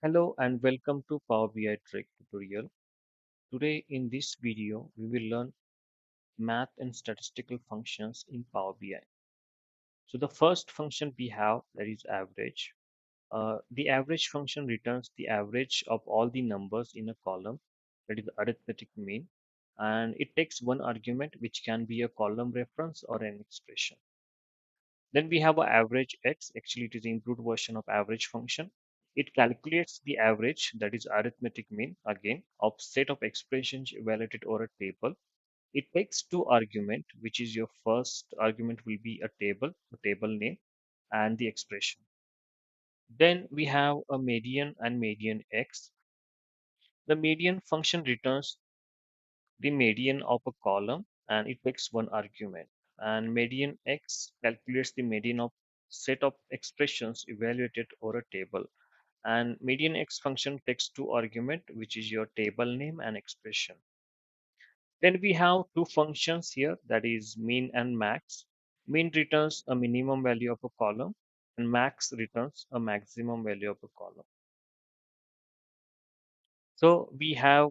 Hello and welcome to PowerBITrek tutorial. Today in this video, we will learn math and statistical functions in Power BI. So the first function we have that is average. The average function returns the average of all the numbers in a column, that is the arithmetic mean, and it takes one argument which can be a column reference or an expression. Then we have a average x. Actually, it is the improved version of average function. It calculates the average, that is arithmetic mean, again, of set of expressions evaluated over a table. It takes two argument, which is your first argument will be a table name, and the expression. Then we have a median and median x. The median function returns the median of a column and it takes one argument. And median x calculates the median of set of expressions evaluated over a table. And median x function takes two argument, which is your table name and expression. Then we have two functions here, that is mean and max. Mean returns a minimum value of a column and max returns a maximum value of a column. So we have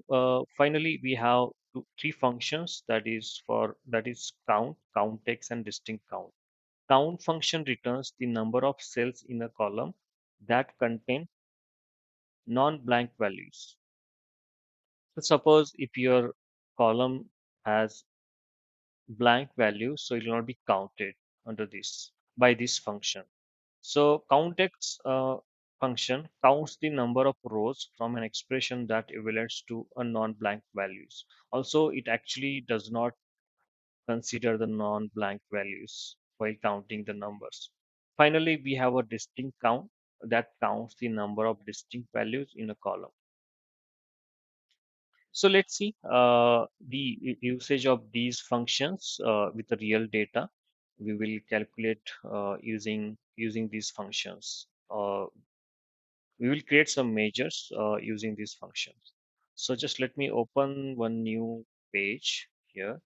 finally we have three functions, that is CountX and Distinct Count. Count function returns the number of cells in a column that contain non-blank values. So suppose if your column has blank values, so it will not be counted under this by this function. So CountX function counts the number of rows from an expression that evaluates to a non-blank values. Also, it actually does not consider the non-blank values while counting the numbers. Finally, we have a distinct count that counts the number of distinct values in a column. So let's see the usage of these functions with the real data. We will calculate using these functions. We will create some measures using these functions. So just let me open one new page here,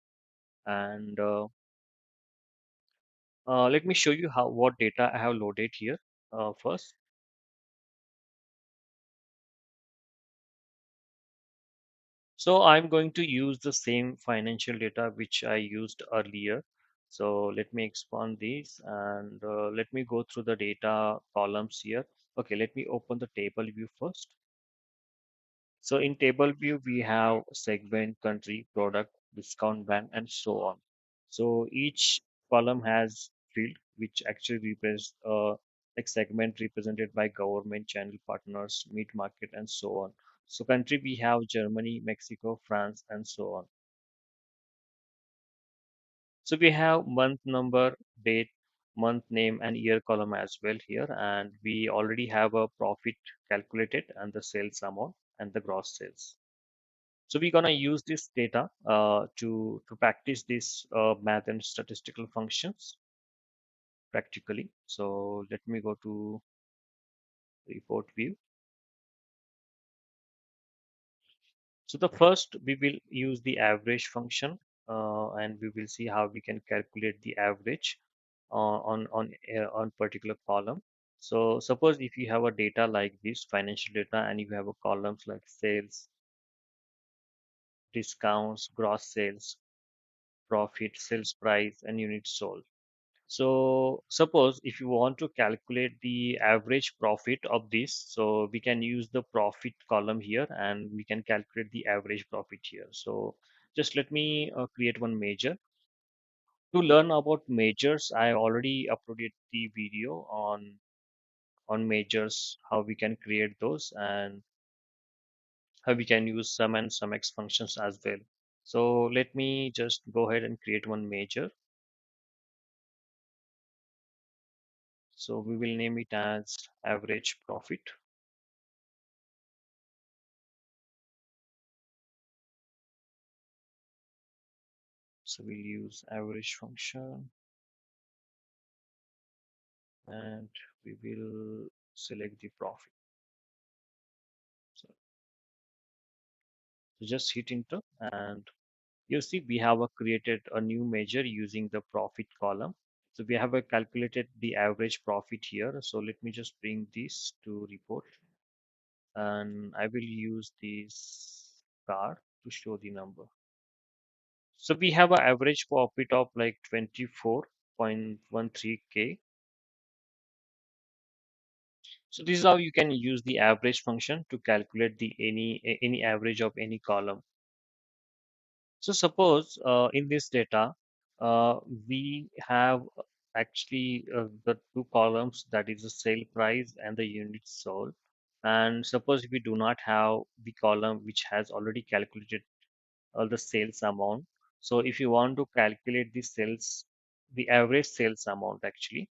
and let me show you how what data I have loaded here first. So I'm going to use the same financial data which I used earlier. So let me expand these and let me go through the data columns here. Okay, let me open the table view first. So in table view, we have segment, country, product, discount band, and so on. So each column has field which actually represents like segment represented by government, channel partners, meat market, and so on. So country we have Germany, Mexico, France, and so on. So we have month number, date, month name, and year column as well here. And we already have a profit calculated and the sales amount and the gross sales. So we're gonna use this data to practice this math and statistical functions practically. So let me go to report view. So the first we will use the average function and we will see how we can calculate the average on particular column. So suppose if you have a data like this financial data and you have a columns like sales, discounts, gross sales, profit, sales price, and units sold. So suppose if you want to calculate the average profit of this, so we can use the profit column here and we can calculate the average profit here. So just let me create one measure. To learn about measures, I already uploaded the video on measures, how we can create those and how we can use sum and sum x functions as well. So let me just go ahead and create one measure. So we will name it as average profit. So we'll use average function and we will select the profit. So just hit enter and you see we have created a new measure using the profit column. So we have calculated the average profit here. So let me just bring this to report. and I will use this card to show the number. So we have an average profit of like 24.13K. So this is how you can use the average function to calculate the any average of any column. So suppose in this data, we have actually the two columns, that is the sale price and the units sold. And suppose if we do not have the column which has already calculated the sales amount. So if you want to calculate the average sales amount actually,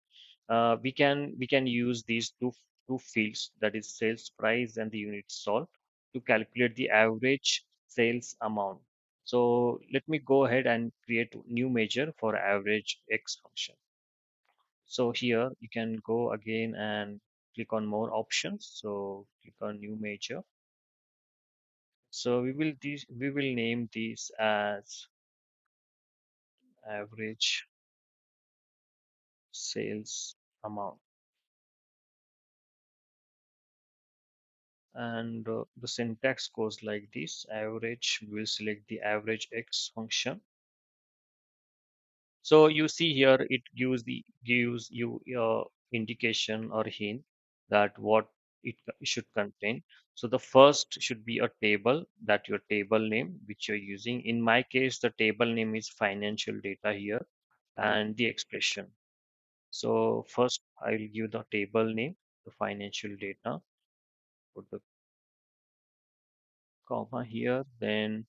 we can use these two fields, that is sales price and the units sold, to calculate the average sales amount. So let me go ahead and create new measure for average X function. So here you can go again and click on more options. So click on new measure. So we will name this as average sales amount, and the syntax goes like this: average, we'll select the average X function. So you see here it gives you indication or hint that what it should contain. So the first should be a table, that your table name which you're using. In my case, the table name is financial data here, and the expression. So first I'll give the table name, the financial data, put the comma here. Then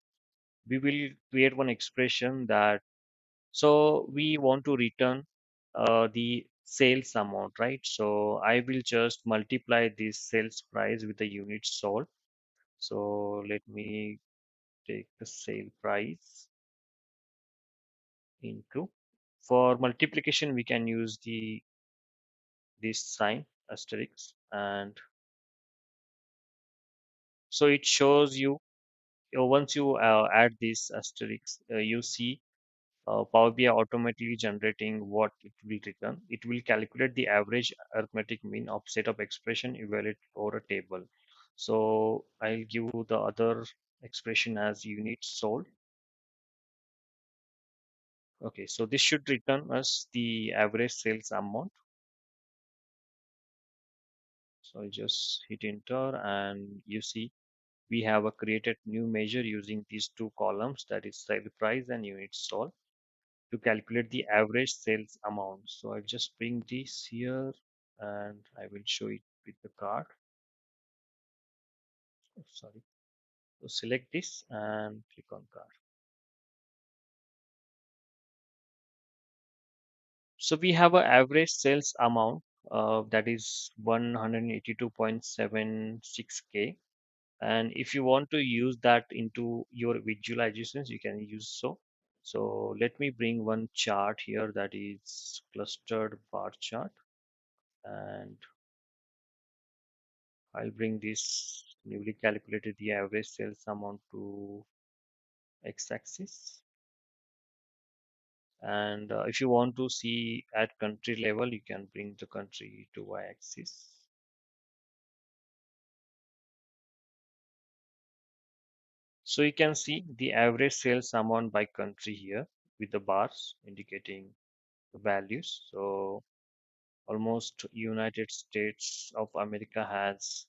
we will create one expression that, so we want to return the sales amount, right? So I will just multiply this sales price with the units sold. So let me take the sale price into, for multiplication we can use this sign asterisk, and so it shows you, once you add this asterisk, you see Power BI automatically generating what it will return. It will calculate the average arithmetic mean of set of expression evaluate over a table. So I'll give you the other expression as units sold. Okay, so this should return us the average sales amount. So I just hit enter, and you see we have a created new measure using these two columns, that is sale price and units sold, to calculate the average sales amount. So I'll just bring this here and I will show it with the card. Oh, sorry. So select this and click on card. So we have an average sales amount that is 182.76K. And if you want to use that into your visualizations, you can use so. So let me bring one chart here, that is clustered bar chart, and I'll bring this newly calculated the average sales amount to x-axis. And if you want to see at country level, you can bring the country to y-axis. So you can see the average sales amount by country here with the bars indicating the values. So almost United States of America has,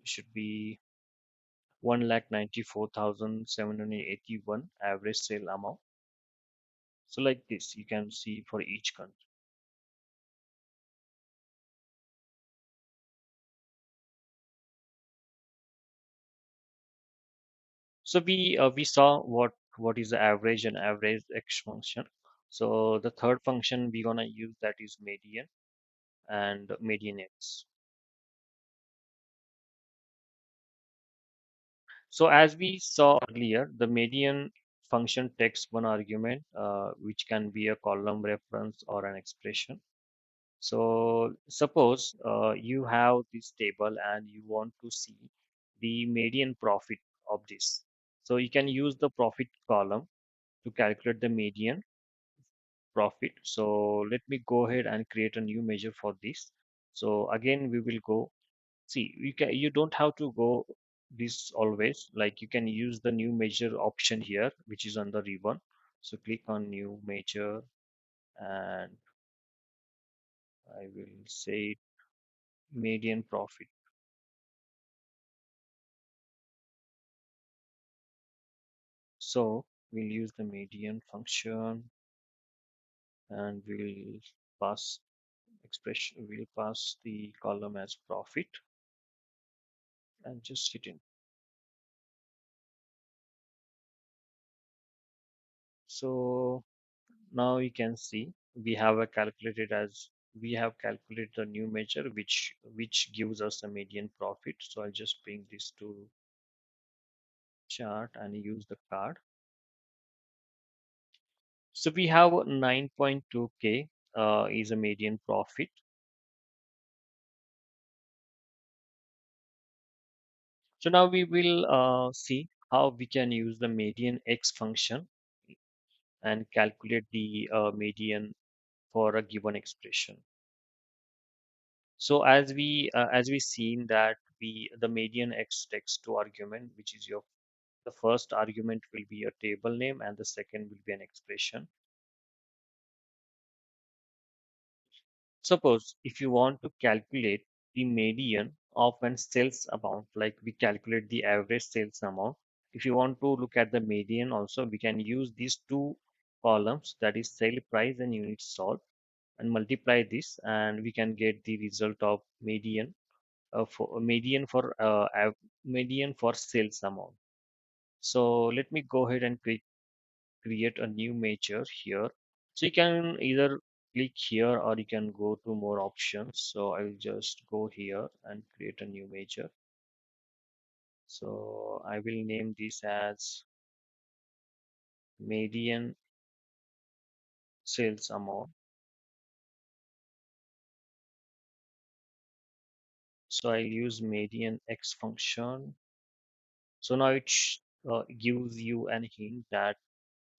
should be 1,94,781 average sale amount. So like this, you can see for each country. So we saw what is the average and average X function. So the third function we're gonna use, that is median and MedianX. So as we saw earlier, the median function takes one argument, which can be a column reference or an expression. So suppose you have this table and you want to see the median profit of this. So you can use the profit column to calculate the median profit. So let me go ahead and create a new measure for this. So again, we will go See, you don't have to go this always. Like you can use the new measure option here, which is on the ribbon. So click on new measure, and I will say median profit. So we'll use the median function, and we'll pass expression. We'll pass the column as profit and just hit in. So now you can see we have calculated a new measure which gives us a median profit. So I'll just bring this to chart and use the card. So we have 9.2k is a median profit. So now we will see how we can use the median x function and calculate the median for a given expression. So as we seen that the median x takes two argument, which is your the first argument will be a table name and the second will be an expression. Suppose if you want to calculate the median of an sales amount, like we calculate the average sales amount. If you want to look at the median also, we can use these two columns, that is sale price and units sold, and multiply this, and we can get the result of median for sales amount. So let me go ahead and create a new measure here. So you can either click here or you can go to more options. So I'll just go here and create a new measure. So I will name this as median sales amount. So I'll use median x function. So now gives you an hint that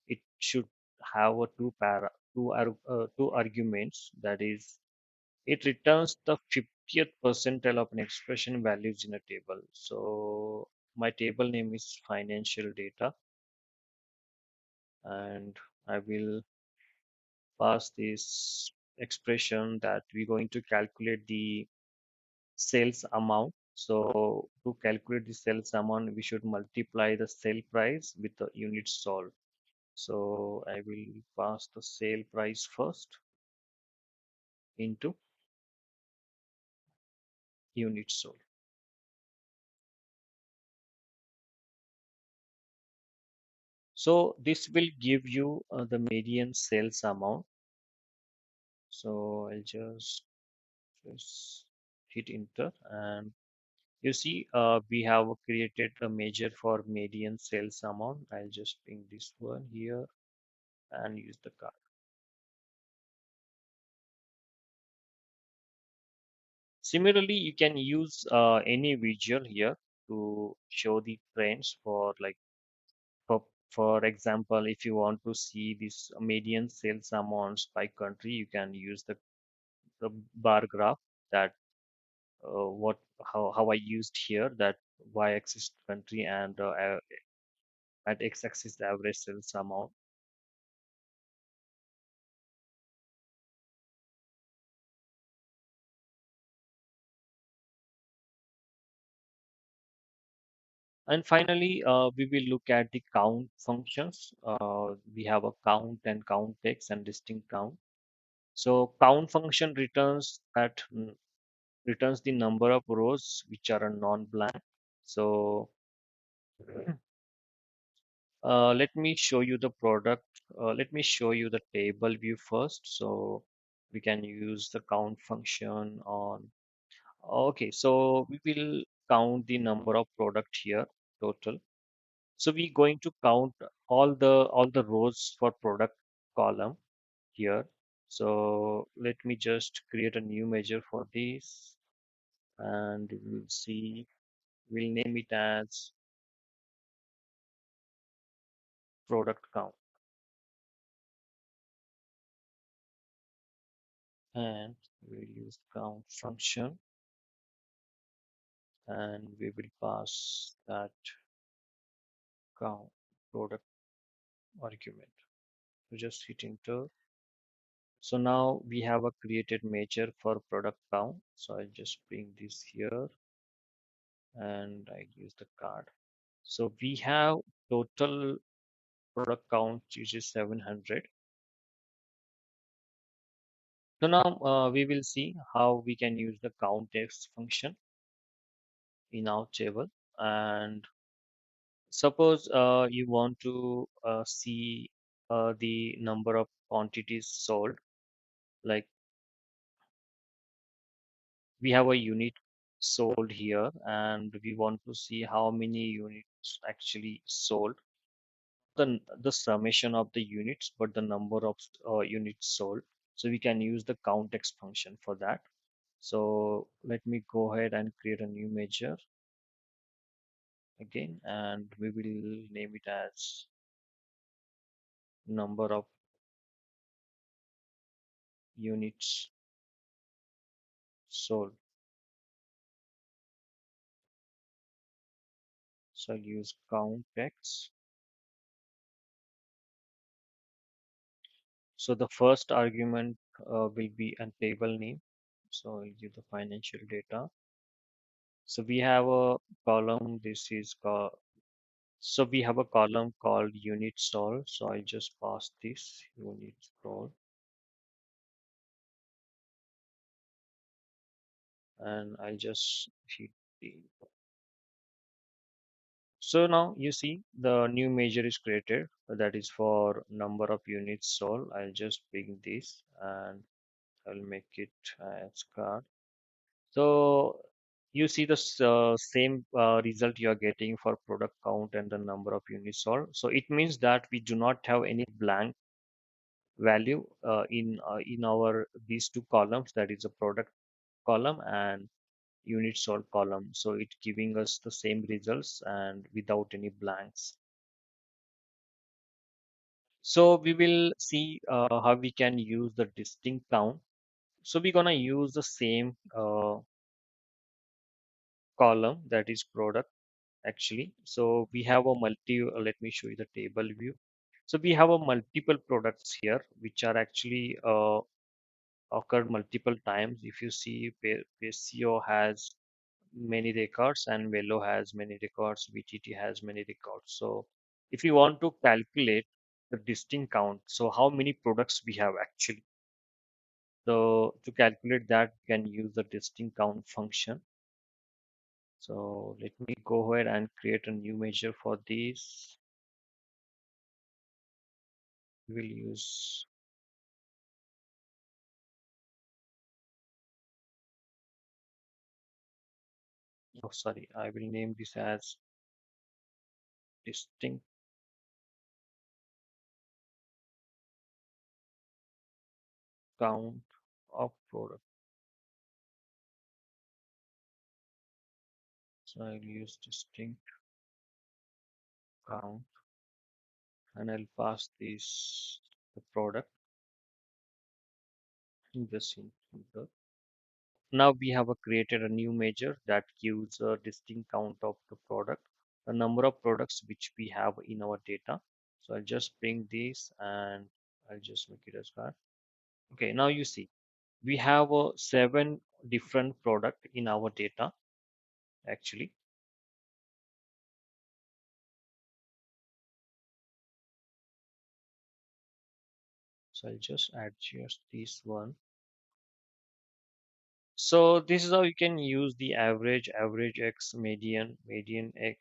it should have a two arguments. That is, it returns the 50th percentile of an expression values in a table. So my table name is financial data, and I will pass this expression that we're going to calculate the sales amount. So to calculate the sales amount, we should multiply the sale price with the units sold. So I will pass the sale price first into units sold. So this will give you the median sales amount. So I'll just hit enter, and you see we have created a measure for median sales amount. I'll just bring this one here and use the card. Similarly, you can use any visual here to show the trends for example, if you want to see this median sales amounts by country, you can use the bar graph that what how I used here, that y-axis country and at x-axis the average sales amount. And finally, we will look at the count functions. We have a count and CountX and distinct count. So count function returns the number of rows which are a non-blank. So let me show you the product. Let me show you the table view first. So we can use the count function on. Okay, so we will count the number of product here total. So we're going to count all the rows for product column here. So let me just create a new measure for this, and we'll see. We'll name it as product count, and we'll use count function. and we will pass that count product argument. So just hit enter. So now we have a created measure for product count. So I just bring this here and I use the card. So we have total product count which is 700. So now we will see how we can use the CountX function in our table. And suppose you want to see the number of quantities sold, like we have a unit sold here and we want to see how many units actually sold, the summation of the units, but the number of units sold. So we can use the CountX function for that. So let me go ahead and create a new measure again, and we will name it as number of units sold. So I'll use CountX. So the first argument will be a table name. So I'll give the financial data. So we have a column. This is called. So we have a column called unit sold. So I just pass this unit sold, and I just hit the. So now you see the new measure is created. That is for number of units sold. I'll just bring this and I'll make it as card. So you see the same result you are getting for product count and the number of units sold. So it means that we do not have any blank value in our these two columns. That is a product column and unit sold column. So it's giving us the same results and without any blanks. So we will see how we can use the distinct count. So we're gonna use the same column, that is product actually. So we have a let me show you the table view. So we have a multiple products here which are actually occurred multiple times. If you see, PCO has many records and Velo has many records, VTT has many records. So if you want to calculate the distinct count, so how many products we have actually. So to calculate that, you can use the distinct count function. So let me go ahead and create a new measure for this. We will use, oh sorry, I will name this as distinct count of product. So I'll use distinct count and I'll pass this the product in this integer. Now we have created a new measure that gives a distinct count of the product, the number of products which we have in our data. So I'll just bring this and I'll just make it as that. Okay, now you see we have 7 different product in our data actually. So I'll just adjust this one. So this is how you can use the average, AverageX, MedianX,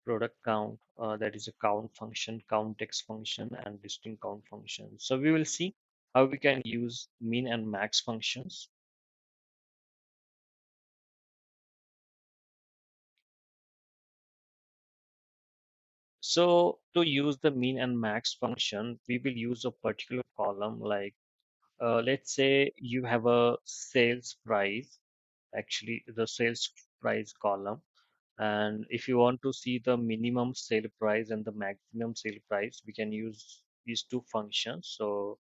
product count. That is a count function, CountX function, and distinct count function. So we will see how we can use min and max functions. So to use the min and max function, we will use a particular column like let's say you have a sales price, actually the sales price column. And if you want to see the minimum sale price and the maximum sale price, we can use these two functions. So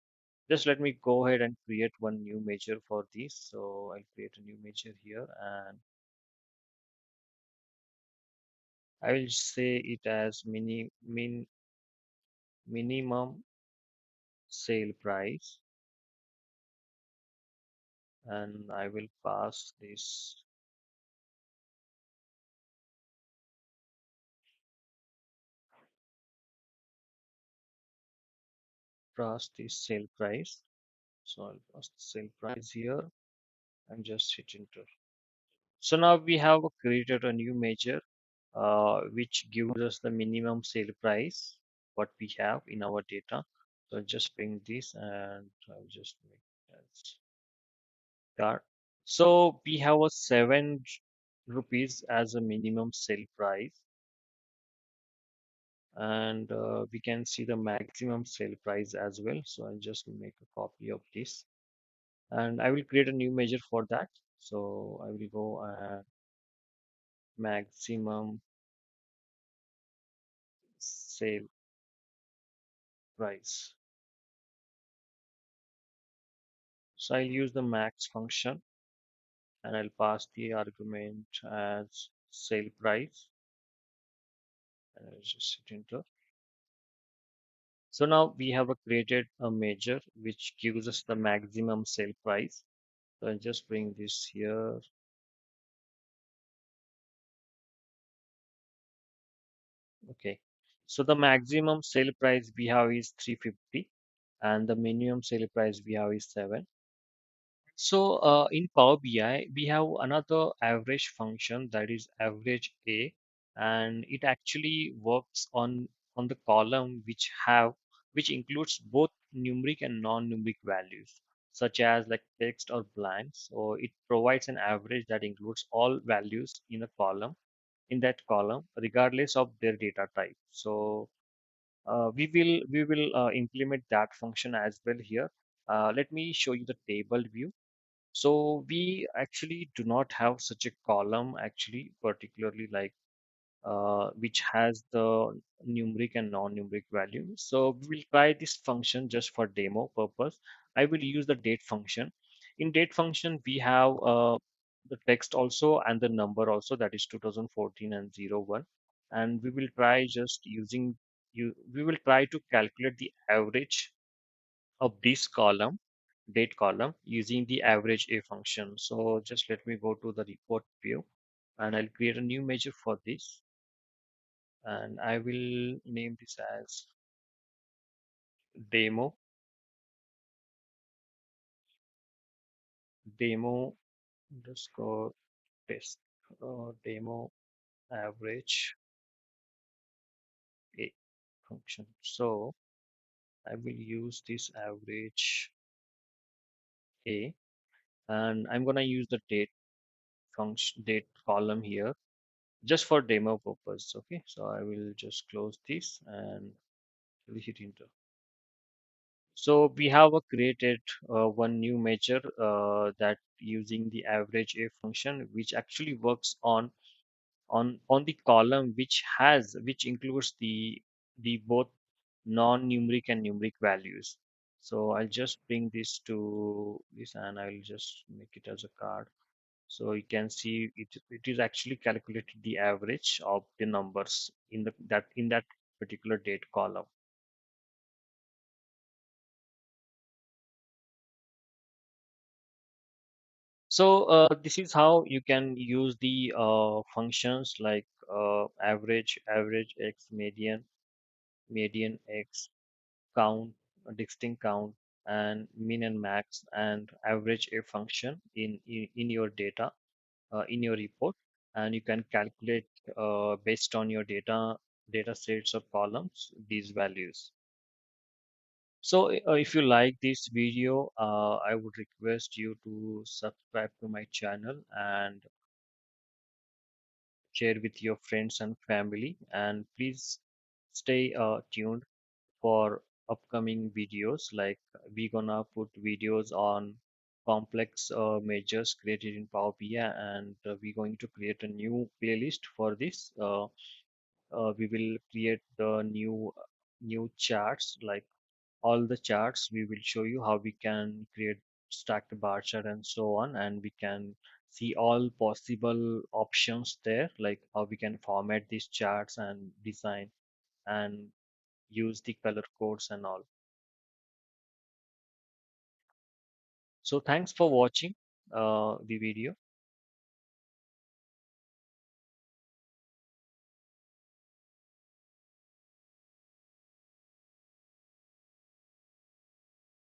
just let me go ahead and create one new measure for this. So I'll create a new measure here and I will say it as minimum sale price, and I will pass this sale price. So I'll pass the sale price here and just hit enter. So now we have created a new measure which gives us the minimum sale price what we have in our data. So I'll just bring this and I'll just make it as card. So we have a 7 rupees as a minimum sale price, and we can see the maximum sale price as well. So I'll just make a copy of this, and I will create a new measure for that. So I will go maximum sale price. So I'll use the max function and I'll pass the argument as sale price, and I'll just hit enter. So now we have created a measure which gives us the maximum sale price. So I'll just bring this here. Okay. So the maximum sale price we have is 350 and the minimum sale price we have is 7. So in Power BI, we have another average function that is average A, and it actually works on the column which includes both numeric and non-numeric values, such as like text or blanks. So it provides an average that includes all values in that column, regardless of their data type. So we will implement that function as well here. Let me show you the table view. So we actually do not have such a column actually, particularly like which has the numeric and non-numeric value. So we will try this function just for demo purpose. I will use the date function. In date function, we have the text also and the number also, that is 2014 and 01. And we will try just using we will try to calculate the average of this column, date column, using the average A function. So just let me go to the report view and I'll create a new measure for this, and I will name this as demo demo underscore test demo average A function. So I will use this average A, and I'm gonna use the date column here just for demo purpose. Okay, so I will just close this and we'll hit enter. So we have created one new measure that using the average A function, which actually works on the column which includes the both non-numeric and numeric values. So I'll just bring this to this and I'll just make it as a card. So you can see it is actually calculated the average of the numbers in that particular date column. So this is how you can use the functions like average x, median x, count, distinct count, and min and max, and average a function in your data in your report, and you can calculate based on your data sets or columns these values. So if you like this video, I would request you to subscribe to my channel and share with your friends and family, and please stay tuned for upcoming videos. Like we gonna put videos on complex measures created in Power BI, and we're going to create a new playlist for this. We will create the new charts, like all the charts. We will show you how we can create stacked bar chart and so on, and we can see all possible options there, like how we can format these charts and design and use the color codes and all. So thanks for watching the video.